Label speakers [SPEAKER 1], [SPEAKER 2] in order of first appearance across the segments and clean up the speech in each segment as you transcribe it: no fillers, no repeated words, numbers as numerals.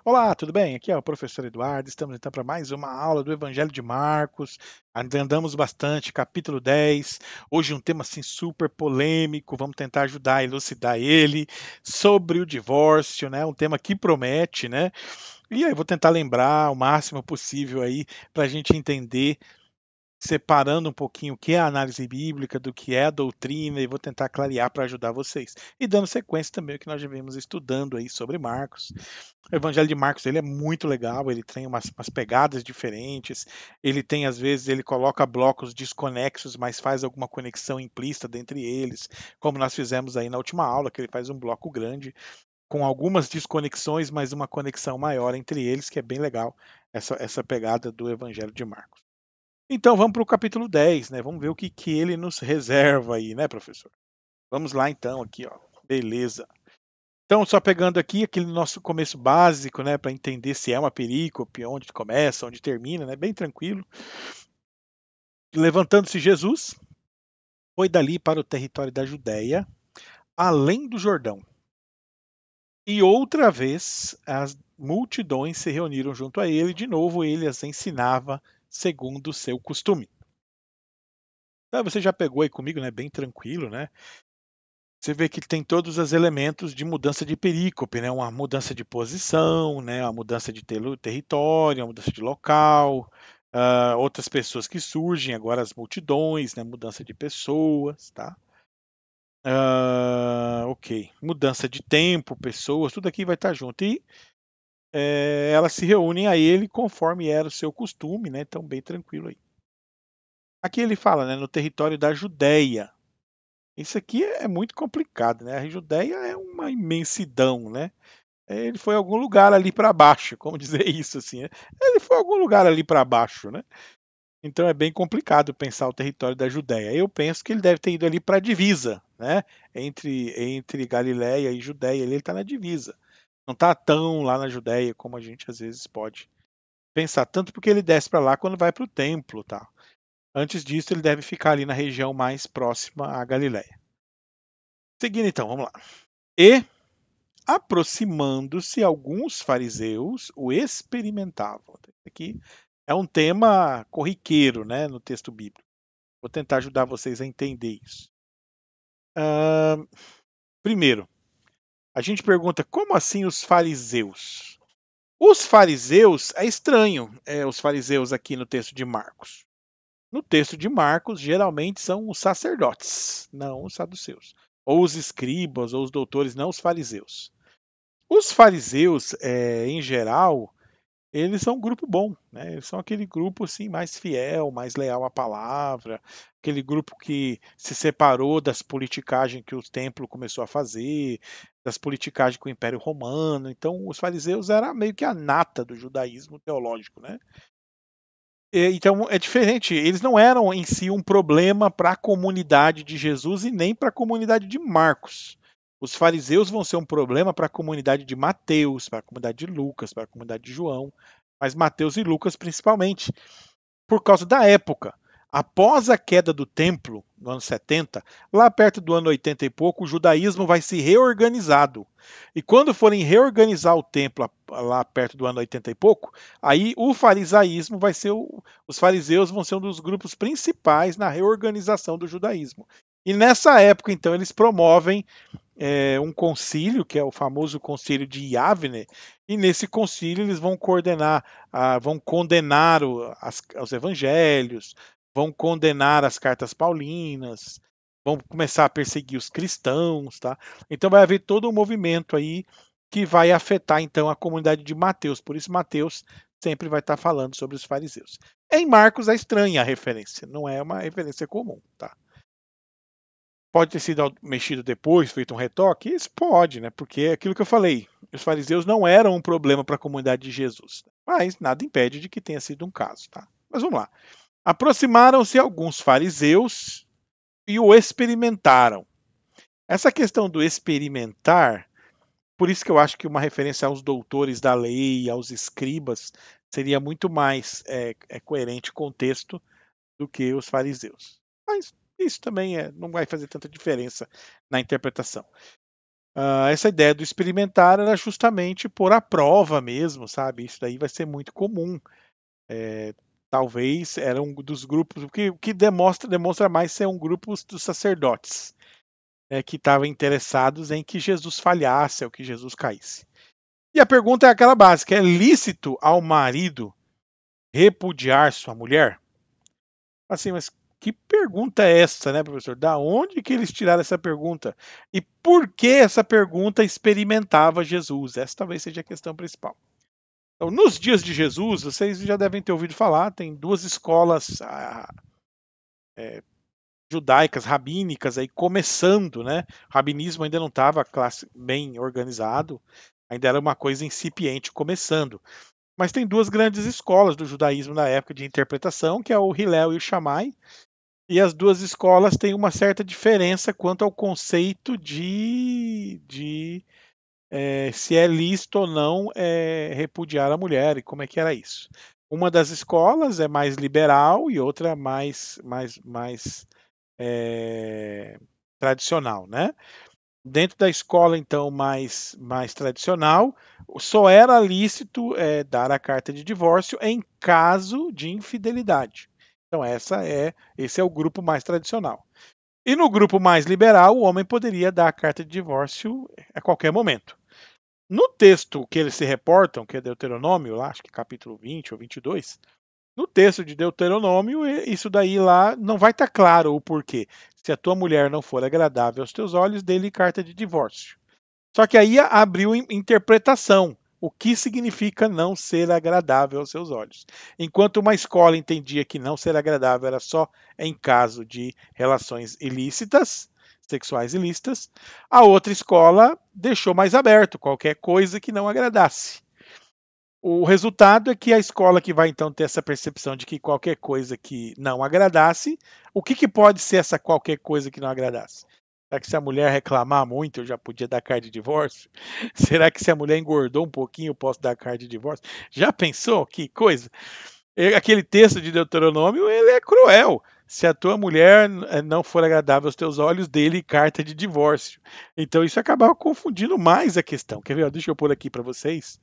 [SPEAKER 1] Olá, tudo bem? Aqui é o professor Eduardo. Estamos então para mais uma aula do Evangelho de Marcos. Andamos bastante, capítulo 10. Hoje um tema assim super polêmico. Vamos tentar ajudar a elucidar ele sobre o divórcio, né? Um tema que promete, né? E aí eu vou tentar lembrar o máximo possível aí para a gente entender, separando um pouquinho o que é a análise bíblica do que é a doutrina, e vou tentar clarear para ajudar vocês. E dando sequência também ao que nós já vimos estudando aí sobre Marcos. O Evangelho de Marcos ele é muito legal, ele tem umas pegadas diferentes, ele tem, às vezes, ele coloca blocos desconexos, mas faz alguma conexão implícita dentre eles, como nós fizemos aí na última aula, que ele faz um bloco grande, com algumas desconexões, mas uma conexão maior entre eles, que é bem legal, essa pegada do Evangelho de Marcos. Então vamos para o capítulo 10, né? Vamos ver o que, que ele nos reserva aí, né, professor? Vamos lá então, aqui, ó. Beleza. Então, só pegando aqui aquele nosso começo básico, né, para entender se é uma perícope, onde começa, onde termina, né, bem tranquilo. Levantando-se Jesus, foi dali para o território da Judéia, além do Jordão. E outra vez as multidões se reuniram junto a ele, de novo ele as ensinava segundo o seu costume. Então, você já pegou aí comigo, né, bem tranquilo, né? Você vê que tem todos os elementos de mudança de perícope, né? Uma mudança de posição, né? Uma mudança de território, uma mudança de local, outras pessoas que surgem, agora as multidões, né? Mudança de pessoas, tá? Ok. Mudança de tempo, pessoas, tudo aqui vai estar junto. E elas se reúnem a ele conforme era o seu costume, né? Então, bem tranquilo aí. Aqui ele fala, né? No território da Judéia. Isso aqui é muito complicado, né? A Judéia é uma imensidão, né? Ele foi a algum lugar ali para baixo, como dizer isso assim, né? Ele foi a algum lugar ali para baixo, né? Então é bem complicado pensar o território da Judéia. Eu penso que ele deve ter ido ali para a divisa, né? Entre Galiléia e Judéia, ele está na divisa. Não está tão lá na Judéia como a gente às vezes pode pensar, tanto porque ele desce para lá quando vai para o templo, tá? Antes disso, ele deve ficar ali na região mais próxima à Galiléia. Seguindo então, vamos lá. E aproximando-se, alguns fariseus o experimentavam. Aqui é um tema corriqueiro, né, no texto bíblico. Vou tentar ajudar vocês a entender isso. Ah, primeiro, a gente pergunta como assim os fariseus? Os fariseus é estranho, os fariseus aqui no texto de Marcos. No texto de Marcos, geralmente são os sacerdotes, não os saduceus. Ou os escribas, ou os doutores, não os fariseus. Os fariseus, em geral, eles são um grupo bom, né? Eles são aquele grupo assim mais fiel, mais leal à palavra, aquele grupo que se separou das politicagens que o templo começou a fazer, das politicagens com o Império Romano. Então, os fariseus era meio que a nata do judaísmo teológico, né? Então é diferente, eles não eram em si um problema para a comunidade de Jesus e nem para a comunidade de Marcos. Os fariseus vão ser um problema para a comunidade de Mateus, para a comunidade de Lucas, para a comunidade de João, mas Mateus e Lucas principalmente, por causa da época. Após a queda do templo, no ano 70, lá perto do ano 80 e pouco, o judaísmo vai se reorganizado. E quando forem reorganizar o templo lá perto do ano 80 e pouco, aí o farisaísmo vai ser os fariseus vão ser um dos grupos principais na reorganização do judaísmo. E nessa época, então, eles promovem um concílio, que é o famoso concílio de Yavne, e nesse concílio eles vão coordenar, vão condenar os evangelhos, vão condenar as cartas paulinas, vão começar a perseguir os cristãos, tá? Então vai haver todo um movimento aí que vai afetar então a comunidade de Mateus. Por isso Mateus sempre vai estar falando sobre os fariseus. Em Marcos é estranha a referência, não é uma referência comum, tá? Pode ter sido mexido depois, feito um retoque? Isso pode, né? Porque é aquilo que eu falei, os fariseus não eram um problema para a comunidade de Jesus. Mas nada impede de que tenha sido um caso, tá? Mas vamos lá. Aproximaram-se alguns fariseus e o experimentaram. Essa questão do experimentar, por isso que eu acho que uma referência aos doutores da lei, aos escribas, seria muito mais coerente com o texto do que os fariseus. Mas isso também não vai fazer tanta diferença na interpretação. Essa ideia do experimentar era justamente pôr à prova mesmo, sabe? Isso daí vai ser muito comum. Talvez era um dos grupos, o que demonstra mais ser um grupo dos sacerdotes, né, que estavam interessados em que Jesus falhasse ou que Jesus caísse. E a pergunta é aquela básica: é lícito ao marido repudiar sua mulher? Assim, mas que pergunta é essa, né, professor? Da onde que eles tiraram essa pergunta? E por que essa pergunta experimentava Jesus? Essa talvez seja a questão principal. Então, nos dias de Jesus, vocês já devem ter ouvido falar, tem duas escolas judaicas, rabínicas aí começando, né? O rabinismo ainda não estava bem organizado, ainda era uma coisa incipiente começando. Mas tem duas grandes escolas do judaísmo na época de interpretação, que é o Hillel e o Shammai, e as duas escolas têm uma certa diferença quanto ao conceito de se é lícito ou não repudiar a mulher e como é que era isso. Uma das escolas é mais liberal e outra mais tradicional, né? Dentro da escola, então, mais tradicional, só era lícito dar a carta de divórcio em caso de infidelidade. Então, esse é o grupo mais tradicional. E no grupo mais liberal, o homem poderia dar a carta de divórcio a qualquer momento. No texto que eles se reportam, que é Deuteronômio, lá, acho que capítulo 20 ou 22, no texto de Deuteronômio, isso daí lá não vai estar claro o porquê. Se a tua mulher não for agradável aos teus olhos, dê-lhe carta de divórcio. Só que aí abriu interpretação. O que significa não ser agradável aos seus olhos? Enquanto uma escola entendia que não ser agradável era só em caso de relações ilícitas, sexuais ilícitas, a outra escola deixou mais aberto qualquer coisa que não agradasse. O resultado é que a escola que vai então ter essa percepção de que qualquer coisa que não agradasse, o que pode ser essa qualquer coisa que não agradasse? Será que se a mulher reclamar muito eu já podia dar carta de divórcio? Será que se a mulher engordou um pouquinho eu posso dar carta de divórcio? Já pensou? Que coisa! Aquele texto de Deuteronômio, ele é cruel. Se a tua mulher não for agradável aos teus olhos, dê-lhe carta de divórcio. Então isso acabava confundindo mais a questão. Quer ver? Deixa eu pôr aqui para vocês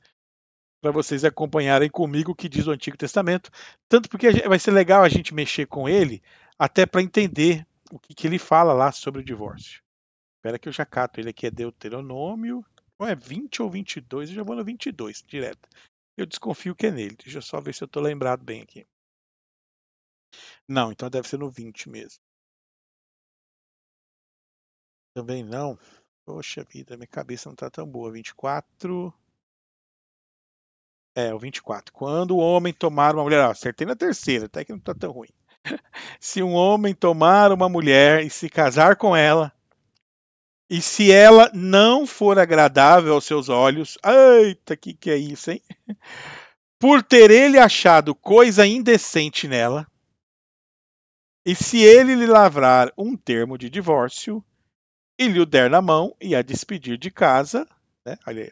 [SPEAKER 1] acompanharem comigo o que diz o Antigo Testamento, tanto porque vai ser legal a gente mexer com ele, até para entender o que ele fala lá sobre o divórcio. Espera que eu já cato ele aqui, é Deuteronômio, ou é 20 ou 22, eu já vou no 22, direto. Eu desconfio que é nele, deixa eu só ver se eu estou lembrado bem aqui. Não, então deve ser no 20 mesmo. Também não. Poxa vida, minha cabeça não está tão boa. 24. É, o 24. Quando o homem tomar uma mulher. Acertei na terceira, até que não está tão ruim. Se um homem tomar uma mulher e se casar com ela, e se ela não for agradável aos seus olhos, eita, que é isso, hein? Por ter ele achado coisa indecente nela, e se ele lhe lavrar um termo de divórcio, e lhe o der na mão e a despedir de casa, né? Olha aí,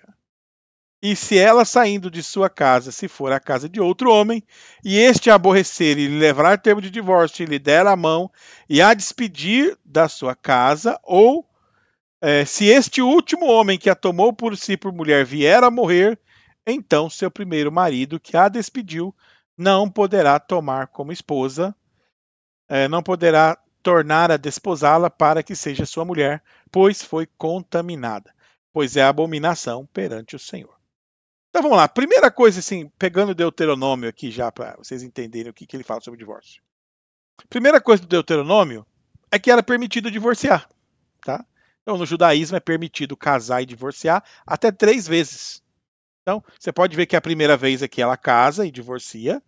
[SPEAKER 1] e se ela saindo de sua casa, se for a casa de outro homem, e este a aborrecer e lhe levar termo de divórcio, e lhe der a mão e a despedir da sua casa, ou se este último homem que a tomou por si por mulher vier a morrer, então seu primeiro marido que a despediu não poderá tomar como esposa, não poderá tornar a desposá-la para que seja sua mulher, pois foi contaminada, pois é abominação perante o Senhor. Então vamos lá. Primeira coisa, assim, pegando o Deuteronômio aqui já para vocês entenderem o que ele fala sobre o divórcio. Primeira coisa do Deuteronômio é que era permitido divorciar, tá? Então no judaísmo é permitido casar e divorciar até 3 vezes. Então você pode ver que a primeira vez é que ela casa e divorcia.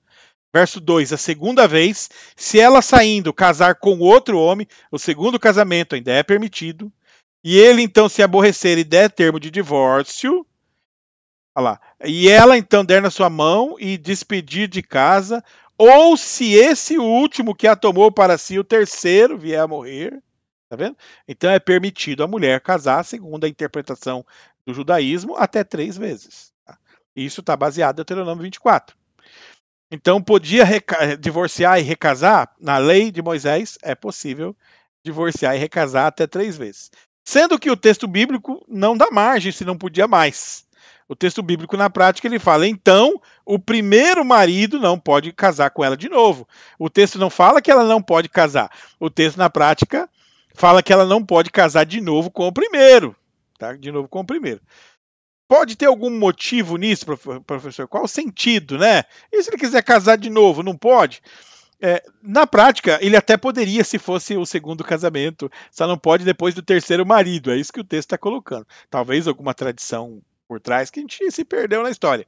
[SPEAKER 1] Verso 2, a segunda vez, se ela saindo casar com outro homem, o segundo casamento ainda é permitido. E ele então se aborrecer e der termo de divórcio, olha lá. E ela então der na sua mão e despedir de casa, ou se esse último que a tomou para si, o terceiro, vier a morrer. Tá vendo? Então é permitido a mulher casar, segundo a interpretação do judaísmo, até 3 vezes. Tá? Isso está baseado no Deuteronômio 24. Então podia divorciar e recasar? Na lei de Moisés é possível divorciar e recasar até 3 vezes. Sendo que o texto bíblico não dá margem se não podia mais. O texto bíblico, na prática, ele fala, então, o primeiro marido não pode casar com ela de novo. O texto não fala que ela não pode casar. O texto, na prática, fala que ela não pode casar de novo com o primeiro. Tá? De novo com o primeiro. Pode ter algum motivo nisso, professor? Qual o sentido, né? E se ele quiser casar de novo, não pode? Na prática, ele até poderia se fosse o segundo casamento, só não pode depois do terceiro marido. É isso que o texto está colocando. Talvez alguma tradição por trás que a gente se perdeu na história.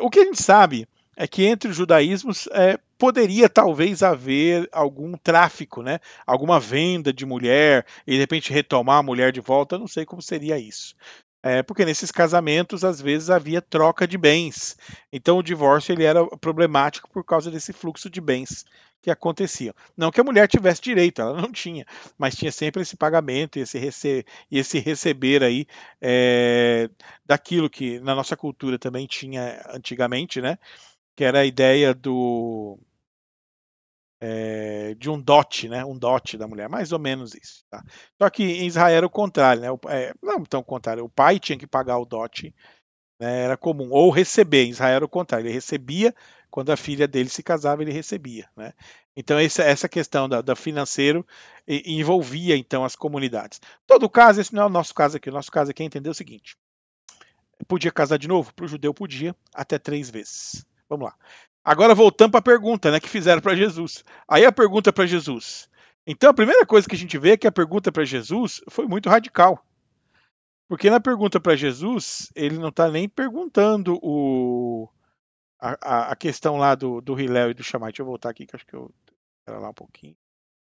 [SPEAKER 1] O que a gente sabe é que entre os judaísmos poderia talvez haver algum tráfico, né? Alguma venda de mulher e de repente retomar a mulher de volta. Eu não sei como seria isso. Porque nesses casamentos, às vezes, havia troca de bens. Então, o divórcio ele era problemático por causa desse fluxo de bens que acontecia. Não que a mulher tivesse direito, ela não tinha, mas tinha sempre esse pagamento e esse receber aí daquilo que na nossa cultura também tinha antigamente, né? Que era a ideia de um dote, né? Um dote da mulher, mais ou menos isso. Tá? Só que em Israel era o contrário, né? Não tão contrário. O pai tinha que pagar o dote, né? Era comum, ou receber. Em Israel era o contrário. Ele recebia quando a filha dele se casava, ele recebia, né? Então essa questão da financeiro envolvia então as comunidades. Todo caso, esse não é o nosso caso aqui. O nosso caso aqui é entender o seguinte: podia casar de novo? Para o judeu podia, até 3 vezes. Vamos lá. Agora voltando para a pergunta, né, que fizeram para Jesus. Aí a pergunta para Jesus. Então a primeira coisa que a gente vê é que a pergunta para Jesus foi muito radical. Porque na pergunta para Jesus, ele não está nem perguntando a questão lá do Hilel e do Shammai. Deixa eu voltar aqui, que acho que eu. Espera lá um pouquinho.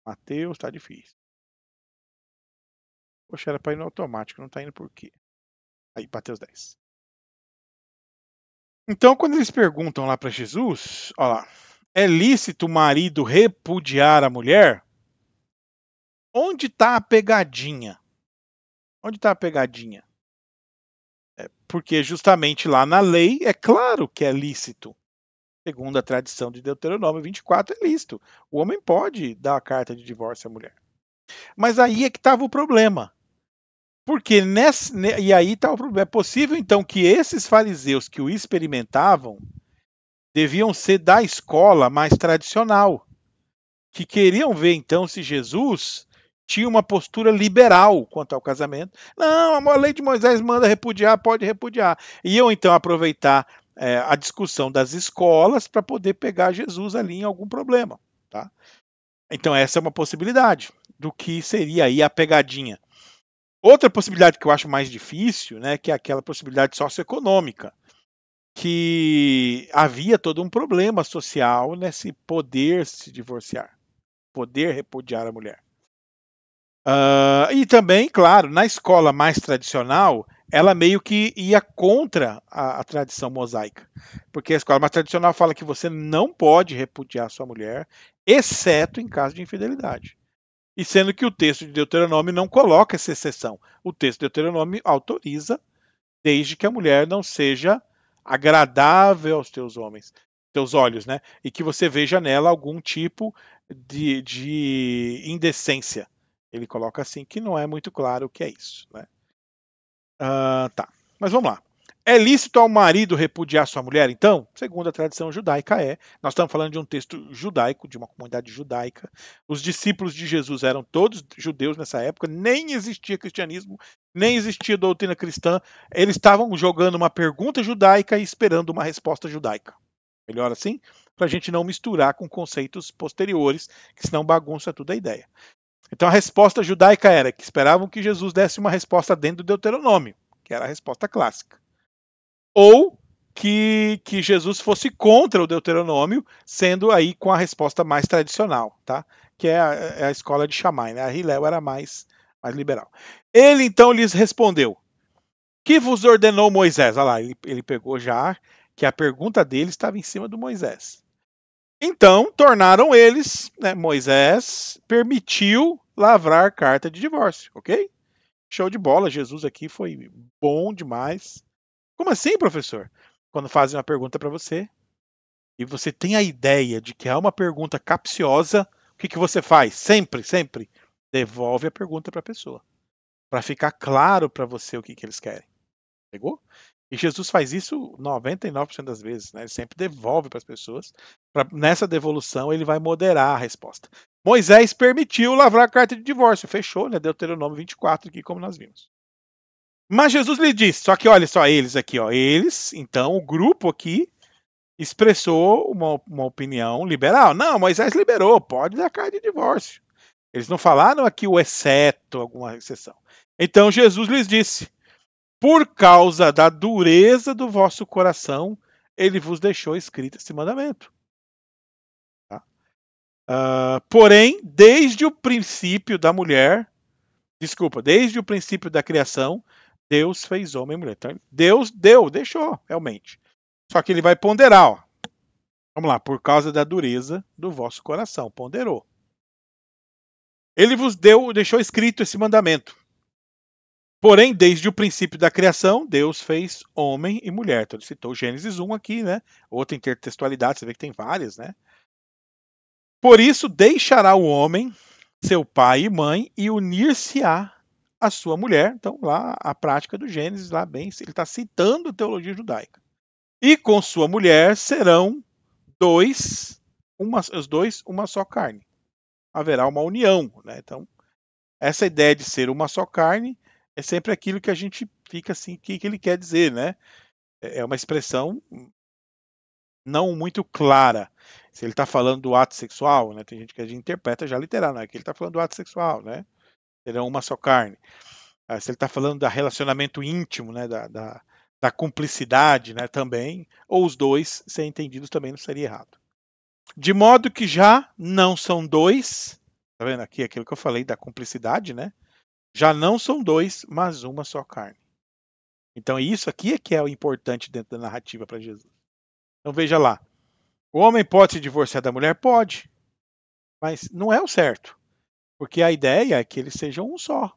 [SPEAKER 1] Mateus, está difícil. Poxa, era para ir no automático, não está indo por quê? Aí, Mateus 10. Então, quando eles perguntam lá para Jesus, olha lá, é lícito o marido repudiar a mulher? Onde está a pegadinha? Onde está a pegadinha? Porque justamente lá na lei é claro que é lícito. Segundo a tradição de Deuteronômio 24, é lícito. O homem pode dar a carta de divórcio à mulher. Mas aí é que estava o problema. Porque e aí está o problema. É possível então que esses fariseus que o experimentavam deviam ser da escola mais tradicional, que queriam ver então se Jesus tinha uma postura liberal quanto ao casamento. Não, a lei de Moisés manda repudiar, pode repudiar. E eu então aproveitar a discussão das escolas para poder pegar Jesus ali em algum problema. Tá? Então essa é uma possibilidade do que seria aí a pegadinha. Outra possibilidade que eu acho mais difícil, né, que é aquela possibilidade socioeconômica, que havia todo um problema social nesse poder se divorciar, poder repudiar a mulher. E também, claro, na escola mais tradicional, ela meio que ia contra a tradição mosaica. Porque a escola mais tradicional fala que você não pode repudiar sua mulher, exceto em caso de infidelidade. E sendo que o texto de Deuteronômio não coloca essa exceção. O texto de Deuteronômio autoriza, desde que a mulher não seja agradável aos teus olhos, né? E que você veja nela algum tipo de indecência. Ele coloca assim, que não é muito claro o que é isso, né? Tá, mas vamos lá. É lícito ao marido repudiar sua mulher, então? Segundo a tradição judaica, é. Nós estamos falando de um texto judaico, de uma comunidade judaica. Os discípulos de Jesus eram todos judeus nessa época, nem existia cristianismo, nem existia doutrina cristã. Eles estavam jogando uma pergunta judaica e esperando uma resposta judaica. Melhor assim? Para a gente não misturar com conceitos posteriores, que senão bagunça tudo a ideia. Então a resposta judaica era que esperavam que Jesus desse uma resposta dentro do Deuteronômio, que era a resposta clássica. Ou que Jesus fosse contra o Deuteronômio, sendo aí com a resposta mais tradicional, tá? Que é a escola de Shammai, né? A Hillel era mais liberal. Ele então lhes respondeu: que vos ordenou Moisés? Olha lá, ele pegou já que a pergunta dele estava em cima do Moisés. Então, tornaram eles, né, Moisés permitiu lavrar carta de divórcio, ok? Show de bola, Jesus aqui foi bom demais. Como assim, professor? Quando fazem uma pergunta para você e você tem a ideia de que é uma pergunta capciosa, o que você faz? Sempre, sempre devolve a pergunta para a pessoa. para ficar claro para você o que eles querem. Pegou? E Jesus faz isso 99% das vezes, né? Ele sempre devolve para as pessoas. Nessa devolução, ele vai moderar a resposta. Moisés permitiu lavrar a carta de divórcio. Fechou, né? Deuteronômio 24 aqui, como nós vimos. Mas Jesus lhe disse, só que olha só, eles aqui, ó. Eles, então, o grupo aqui, expressou uma opinião liberal. Não, Moisés liberou, pode dar carta de divórcio. Eles não falaram aqui o exceto, alguma exceção. Então Jesus lhes disse: por causa da dureza do vosso coração, ele vos deixou escrito esse mandamento. Tá? Porém, desde o princípio da mulher, desde o princípio da criação, Deus fez homem e mulher. Então, Deus deixou, realmente. Só que ele vai ponderar, ó. Vamos lá, por causa da dureza do vosso coração, ponderou. Ele vos deixou escrito esse mandamento. Porém, desde o princípio da criação, Deus fez homem e mulher. Então, ele citou Gênesis 1 aqui, né? Outra intertextualidade, você vê que tem várias, né? Por isso, deixará o homem, seu pai e mãe, e unir-se-á a sua mulher. Então, lá, a prática do Gênesis, lá bem, ele está citando a teologia judaica. E com sua mulher serão os dois, uma só carne. Haverá uma união, né? Então, essa ideia de ser uma só carne é sempre aquilo que a gente fica assim, o que ele quer dizer, né? É uma expressão não muito clara. Se ele está falando do ato sexual, né? Tem gente que a gente interpreta já literal, não é que ele está falando do ato sexual, né? Serão uma só carne. Se ele está falando do relacionamento íntimo, né? Da cumplicidade, né? Também, ou os dois serem entendidos também não seria errado. De modo que já não são dois, tá vendo aqui aquilo que eu falei da cumplicidade, né? Já não são dois, mas uma só carne. Então isso aqui é que é o importante dentro da narrativa para Jesus. Então veja lá, o homem pode se divorciar da mulher? Pode, mas não é o certo, porque a ideia é que eles sejam um só,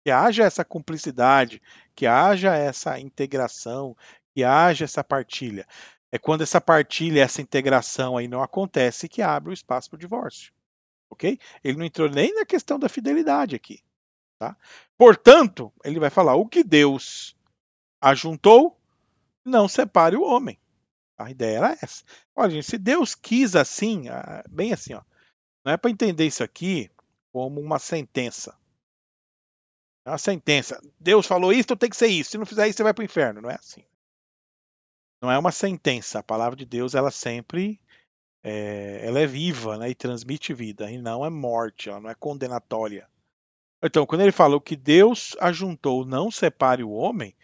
[SPEAKER 1] que haja essa cumplicidade, que haja essa integração, que haja essa partilha. É quando essa partilha, essa integração aí não acontece que abre o espaço para o divórcio, ok? Ele não entrou nem na questão da fidelidade aqui, tá? Portanto, ele vai falar o que Deus ajuntou, não separe o homem. A ideia era essa. Olha, gente, se Deus quis assim, bem assim, ó, não é para entender isso aqui como uma sentença. É uma sentença. Deus falou isso, então tem que ser isso. Se não fizer isso, você vai para o inferno. Não é assim. Não é uma sentença. A palavra de Deus, ela sempre ela é viva, né, e transmite vida. E não é morte, ela não é condenatória. Então, quando ele falou que Deus ajuntou, não separe o homem,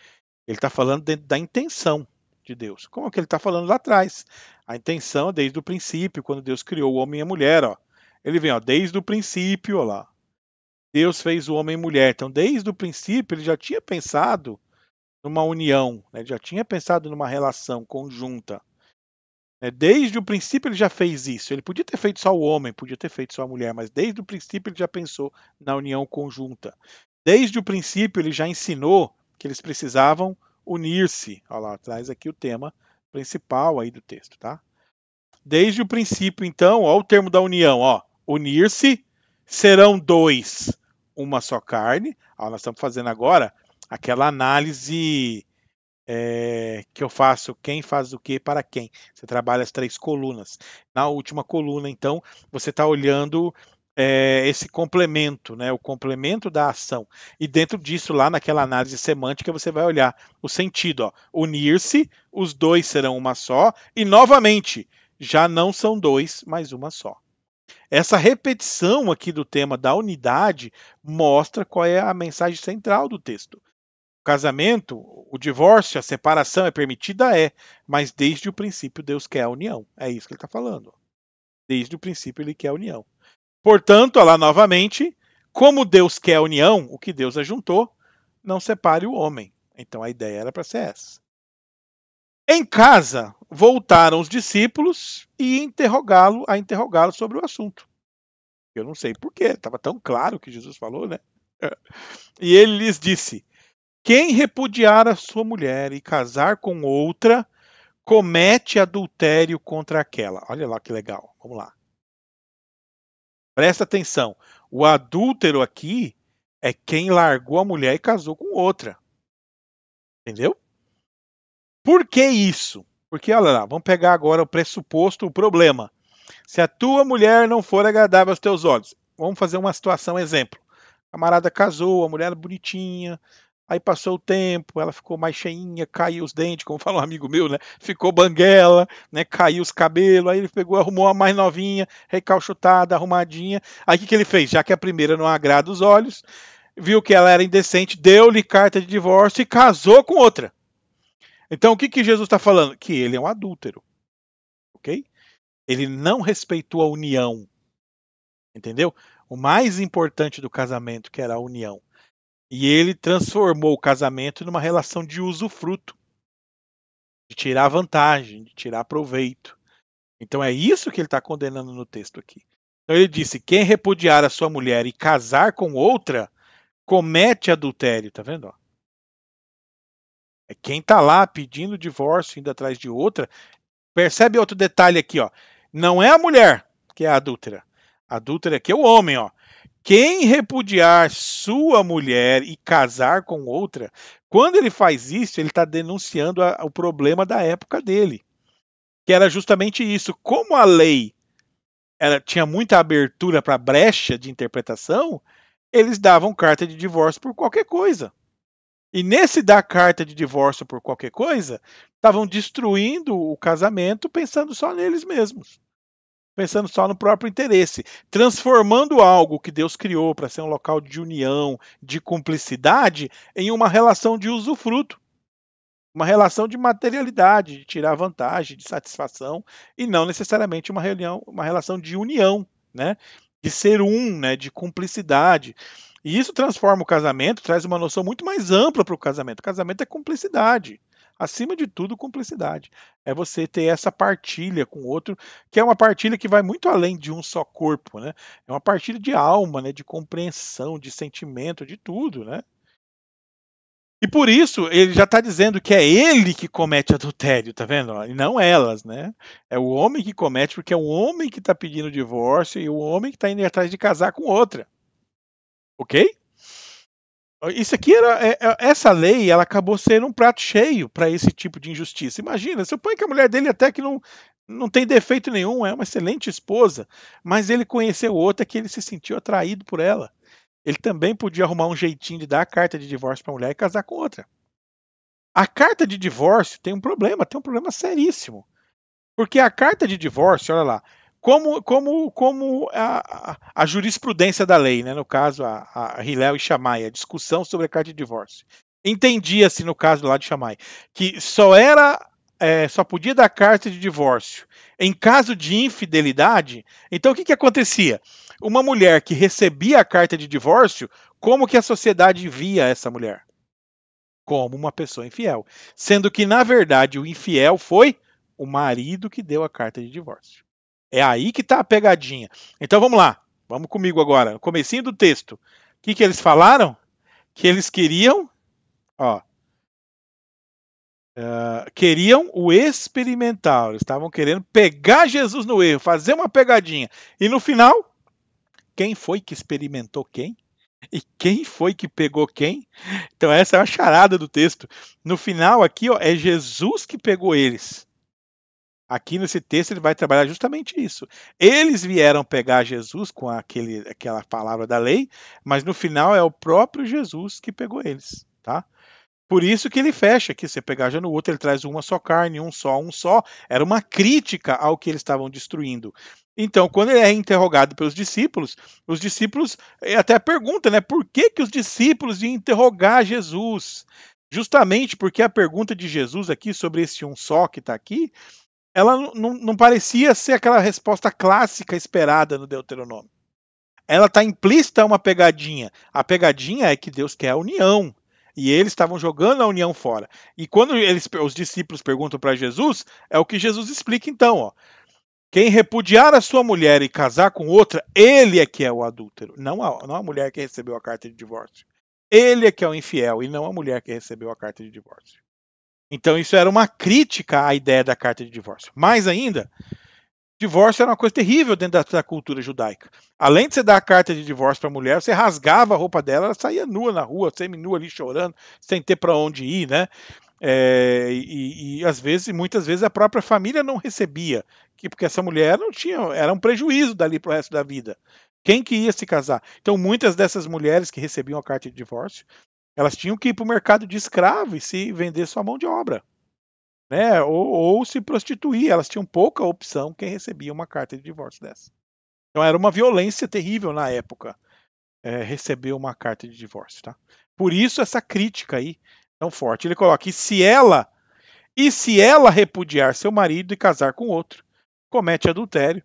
[SPEAKER 1] ele está falando dentro da intenção de Deus. Como é que ele está falando lá atrás? A intenção desde o princípio, quando Deus criou o homem e a mulher. Ó. Ele vem, ó, desde o princípio, ó lá. Deus fez o homem e mulher. Então, desde o princípio, ele já tinha pensado numa união, né? Já tinha pensado numa relação conjunta. Desde o princípio, ele já fez isso. Ele podia ter feito só o homem, podia ter feito só a mulher, mas desde o princípio, ele já pensou na união conjunta. Desde o princípio, ele já ensinou que eles precisavam unir-se. Olha lá, traz aqui o tema principal aí do texto, tá? Desde o princípio, então, ó, o termo da união, ó, unir-se, serão dois, uma só carne. Ó, nós estamos fazendo agora aquela análise que eu faço, quem faz o que para quem. Você trabalha as 3 colunas. Na última coluna, então, você está olhando esse complemento, né, o complemento da ação. E dentro disso, lá naquela análise semântica, você vai olhar o sentido. Unir-se, os dois serão uma só, e novamente, já não são dois, mas uma só. Essa repetição aqui do tema da unidade mostra qual é a mensagem central do texto. O casamento, o divórcio, a separação é permitida? Mas desde o princípio Deus quer a união. É isso que ele está falando. Desde o princípio ele quer a união. Portanto, olha lá novamente, como Deus quer a união, o que Deus ajuntou, não separe o homem. Então a ideia era para ser essa. Em casa, voltaram os discípulos e interrogá-lo sobre o assunto. Eu não sei porquê, estava tão claro o que Jesus falou, né? E ele lhes disse: quem repudiar a sua mulher e casar com outra, comete adultério contra aquela. Olha lá que legal. Vamos lá. Presta atenção. O adúltero aqui é quem largou a mulher e casou com outra. Entendeu? Por que isso? Porque, olha lá, vamos pegar agora o pressuposto, o problema. Se a tua mulher não for agradável aos teus olhos, vamos fazer uma situação, exemplo. A camarada casou, a mulher era bonitinha, aí passou o tempo, ela ficou mais cheinha, caiu os dentes, como fala um amigo meu, né? Ficou banguela, né? Caiu os cabelos, aí ele pegou, arrumou a mais novinha, recalchutada, arrumadinha. Aí o que ele fez? Já que a primeira não agrada os olhos, viu que ela era indecente, deu-lhe carta de divórcio e casou com outra. Então o que Jesus está falando? Que ele é um adúltero, ok? Ele não respeitou a união, entendeu? O mais importante do casamento, que era a união. E ele transformou o casamento numa relação de usufruto, de tirar vantagem, de tirar proveito. Então é isso que ele está condenando no texto aqui. Então ele disse: quem repudiar a sua mulher e casar com outra, comete adultério, tá vendo? É quem está lá pedindo divórcio, indo atrás de outra. Percebe outro detalhe aqui, ó. Não é a mulher que é a adúltera. A adúltera aqui é o homem, ó. Quem repudiar sua mulher e casar com outra, quando ele faz isso, ele está denunciando o problema da época dele, que era justamente isso. Como a lei tinha muita abertura para brecha de interpretação, eles davam carta de divórcio por qualquer coisa. E nesse dar carta de divórcio por qualquer coisa, estavam destruindo o casamento pensando só neles mesmos. Pensando só no próprio interesse, transformando algo que Deus criou para ser um local de união, de cumplicidade, em uma relação de usufruto, uma relação de materialidade, de tirar vantagem, de satisfação, e não necessariamente uma relação de união, né? De ser um, né? De cumplicidade. E isso transforma o casamento, traz uma noção muito mais ampla para o casamento. O casamento é cumplicidade. Acima de tudo, cumplicidade. É você ter essa partilha com o outro, que é uma partilha que vai muito além de um só corpo, né? É uma partilha de alma, né? De compreensão, de sentimento, de tudo, né? E por isso ele já está dizendo que é ele que comete adultério, tá vendo? E não elas, né? É o homem que comete, porque é o homem que está pedindo divórcio e o homem que está indo atrás de casar com outra. Ok? Isso aqui essa lei, ela acabou sendo um prato cheio para esse tipo de injustiça. Imagina, suponha que a mulher dele até que não tem defeito nenhum, é uma excelente esposa, mas ele conheceu outra que ele se sentiu atraído por ela. Ele também podia arrumar um jeitinho de dar a carta de divórcio para a mulher e casar com outra. A carta de divórcio tem um problema seríssimo. Porque a carta de divórcio, olha lá, como a jurisprudência da lei, né, no caso a Hillel e Shammai, a discussão sobre a carta de divórcio, entendia-se no caso lá de Shammai, que só podia dar carta de divórcio em caso de infidelidade. Então o que acontecia? Uma mulher que recebia a carta de divórcio, como que a sociedade via essa mulher? Como uma pessoa infiel. Sendo que, na verdade, o infiel foi o marido que deu a carta de divórcio. É aí que está a pegadinha. Então vamos lá. Vamos comigo agora. No comecinho do texto. O que eles falaram? Que eles queriam, ó, queriam o experimental. Eles estavam querendo pegar Jesus no erro, fazer uma pegadinha. E no final, quem foi que experimentou quem? E quem foi que pegou quem? Então essa é a charada do texto. No final aqui, ó, é Jesus que pegou eles. Aqui nesse texto ele vai trabalhar justamente isso. Eles vieram pegar Jesus com aquela palavra da lei, mas no final é o próprio Jesus que pegou eles, tá? Por isso que ele fecha aqui, você pegar já no outro, ele traz uma só carne, um só. Era uma crítica ao que eles estavam destruindo. Então, quando ele é interrogado pelos discípulos, os discípulos até perguntam, né? Por que os discípulos iam interrogar Jesus? Justamente porque a pergunta de Jesus aqui sobre esse um só que está aqui, ela não parecia ser aquela resposta clássica esperada no Deuteronômio. Ela está implícita a uma pegadinha. A pegadinha é que Deus quer a união. E eles estavam jogando a união fora. E quando os discípulos perguntam para Jesus, é o que Jesus explica então. Ó. Quem repudiar a sua mulher e casar com outra, ele é que é o adúltero. Não a mulher que recebeu a carta de divórcio. Ele é que é o infiel e não a mulher que recebeu a carta de divórcio. Então isso era uma crítica à ideia da carta de divórcio. Mais ainda, Divórcio era uma coisa terrível dentro da cultura judaica. Além de você dar a carta de divórcio para a mulher, você rasgava a roupa dela, ela saía nua na rua, semi-nua ali chorando, sem ter para onde ir, né? Às vezes, muitas vezes a própria família não recebia, porque essa mulher não tinha, era um prejuízo dali para o resto da vida. Quem que ia se casar? Então, muitas dessas mulheres que recebiam a carta de divórcio, elas tinham que ir para o mercado de escravo e se vender sua mão de obra, né? Ou se prostituir. Elas tinham pouca opção quem recebia uma carta de divórcio dessa. Então, era uma violência terrível na época, receber uma carta de divórcio, tá? Por isso essa crítica aí tão forte. Ele coloca: e se ela repudiar seu marido e casar com outro, comete adultério.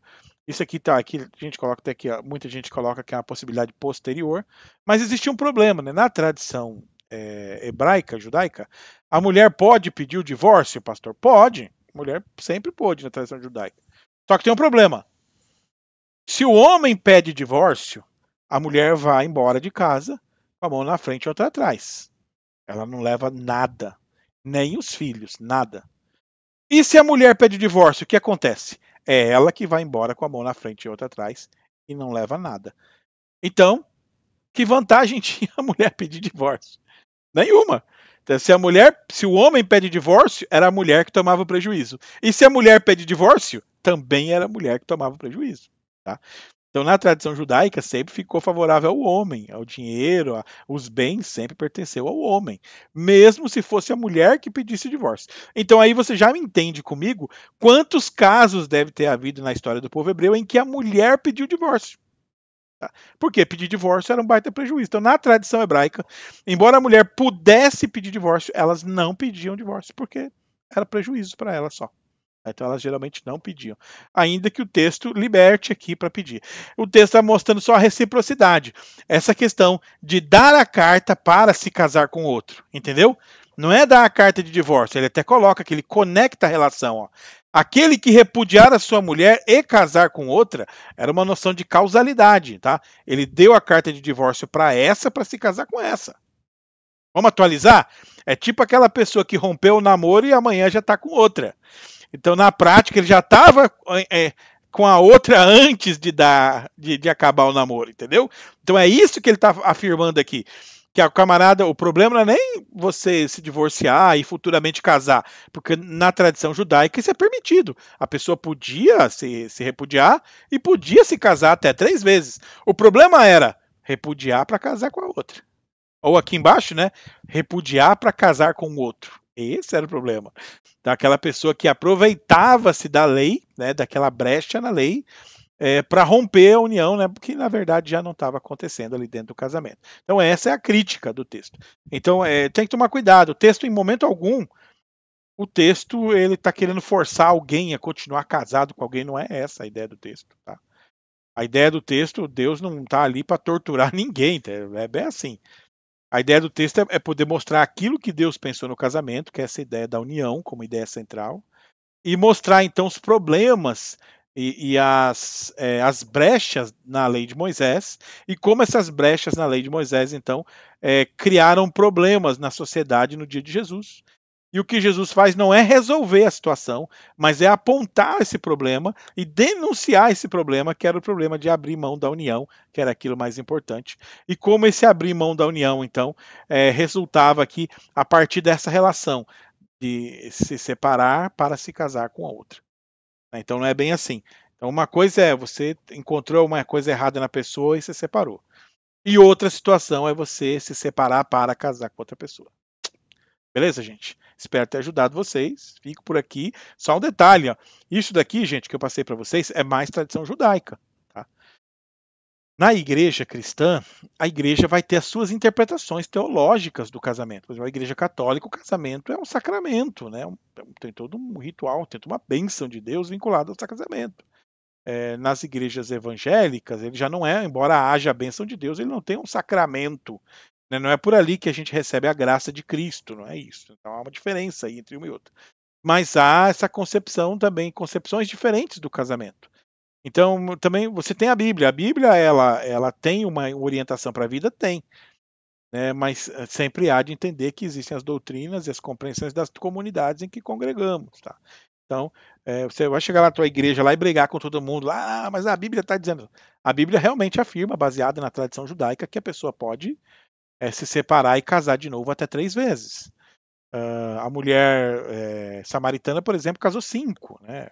[SPEAKER 1] Isso aqui tá aqui, a gente coloca até aqui, muita gente coloca que é uma possibilidade posterior, mas existe um problema, né? Na tradição hebraica, judaica, a mulher pode pedir o divórcio, pastor? Pode. A mulher sempre pode na tradição judaica. Só que tem um problema. Se o homem pede divórcio, a mulher vai embora de casa com a mão na frente e outra atrás. Ela não leva nada, nem os filhos, nada. E se a mulher pede divórcio, o que acontece? É ela que vai embora com a mão na frente e outra atrás e não leva nada. Então, que vantagem tinha a mulher pedir divórcio? Nenhuma. Então, se o homem pede divórcio, era a mulher que tomava o prejuízo. E se a mulher pede divórcio, também era a mulher que tomava o prejuízo. Tá? Então, na tradição judaica, sempre ficou favorável ao homem, ao dinheiro, os bens sempre pertenceu ao homem, mesmo se fosse a mulher que pedisse o divórcio. Então, aí você já me entende comigo quantos casos deve ter havido na história do povo hebreu em que a mulher pediu divórcio. Tá? Porque pedir divórcio era um baita prejuízo. Então, na tradição hebraica, embora a mulher pudesse pedir divórcio, elas não pediam divórcio, porque era prejuízo para ela só. Então elas geralmente não pediam, ainda que o texto liberte aqui para pedir. O texto está mostrando só a reciprocidade, essa questão de dar a carta para se casar com outro, entendeu? Não é dar a carta de divórcio, ele até coloca que ele conecta a relação. Ó. Aquele que repudiar a sua mulher e casar com outra, era uma noção de causalidade, tá? Ele deu a carta de divórcio para essa para se casar com essa. Vamos atualizar? É tipo aquela pessoa que rompeu o namoro e amanhã já está com outra. Então, na prática, ele já estava com a outra antes de acabar o namoro, entendeu? Então é isso que ele está afirmando aqui. Que a camarada, o problema não é nem você se divorciar e futuramente casar, porque na tradição judaica isso é permitido. A pessoa podia se repudiar e podia se casar até 3 vezes. O problema era repudiar para casar com a outra. Ou aqui embaixo, né? Repudiar para casar com o outro. Esse era o problema. Daquela pessoa que aproveitava-se da lei, né, daquela brecha na lei, para romper a união, né, porque na verdade já não estava acontecendo ali dentro do casamento. Então essa é a crítica do texto. Então tem que tomar cuidado. O texto, em momento algum, o texto ele está querendo forçar alguém a continuar casado com alguém. Não é essa a ideia do texto. Tá? A ideia do texto, Deus não está ali para torturar ninguém. Tá? É bem assim. A ideia do texto é poder mostrar aquilo que Deus pensou no casamento, que é essa ideia da união como ideia central, e mostrar então os problemas as brechas na lei de Moisés, e como essas brechas na lei de Moisés, então, criaram problemas na sociedade no dia de Jesus. E o que Jesus faz não é resolver a situação, mas é apontar esse problema e denunciar esse problema, que era o problema de abrir mão da união, que era aquilo mais importante. E como esse abrir mão da união, então, resultava aqui a partir dessa relação de se separar para se casar com a outra. Então não é bem assim. Então uma coisa é você encontrou uma coisa errada na pessoa e se separou. E outra situação é você se separar para casar com outra pessoa. Beleza, gente? Espero ter ajudado vocês. Fico por aqui. Só um detalhe, ó. Isso daqui, gente, que eu passei para vocês é mais tradição judaica. Tá? Na igreja cristã, a igreja vai ter as suas interpretações teológicas do casamento. Por exemplo, a igreja católica, o casamento é um sacramento, né? Tem todo um ritual, tem toda uma bênção de Deus vinculada ao casamento. Nas igrejas evangélicas, ele já não é, embora haja a bênção de Deus, ele não tem um sacramento. Né? Não é por ali que a gente recebe a graça de Cristo, não é isso. Então há uma diferença aí entre uma e outra. Mas há essa concepção também, concepções diferentes do casamento. Então, também você tem a Bíblia. A Bíblia, ela tem uma orientação para a vida? Tem. Né? Mas sempre há de entender que existem as doutrinas e as compreensões das comunidades em que congregamos. Tá? Então, você vai chegar na tua igreja lá e brigar com todo mundo lá, mas a Bíblia está dizendo. A Bíblia realmente afirma, baseada na tradição judaica, que a pessoa pode se separar e casar de novo até 3 vezes. A mulher samaritana, por exemplo, casou 5, né?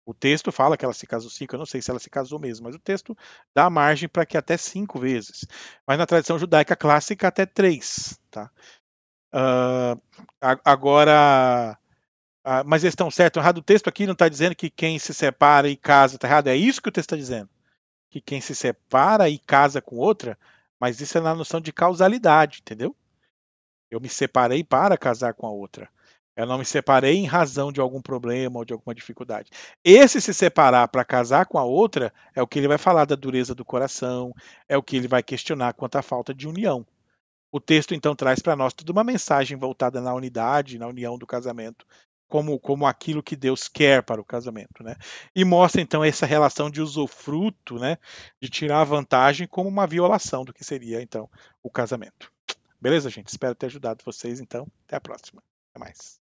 [SPEAKER 1] O texto fala que ela se casou 5, eu não sei se ela se casou mesmo, mas o texto dá margem para que até 5 vezes. Mas na tradição judaica clássica, até 3, tá? Agora, mas eles estão certo ou errado? O texto aqui não está dizendo que quem se separa e casa está errado. É isso que o texto está dizendo. Que quem se separa e casa com outra, mas isso é na noção de causalidade, entendeu? Eu me separei para casar com a outra. Eu não me separei em razão de algum problema ou de alguma dificuldade. Esse se separar para casar com a outra é o que ele vai falar da dureza do coração, é o que ele vai questionar quanto à falta de união. O texto então traz para nós toda uma mensagem voltada na unidade, na união do casamento, como aquilo que Deus quer para o casamento, né? E mostra então essa relação de usufruto, né, de tirar vantagem como uma violação do que seria então o casamento. Beleza, gente? Espero ter ajudado vocês então. Até a próxima. Até mais.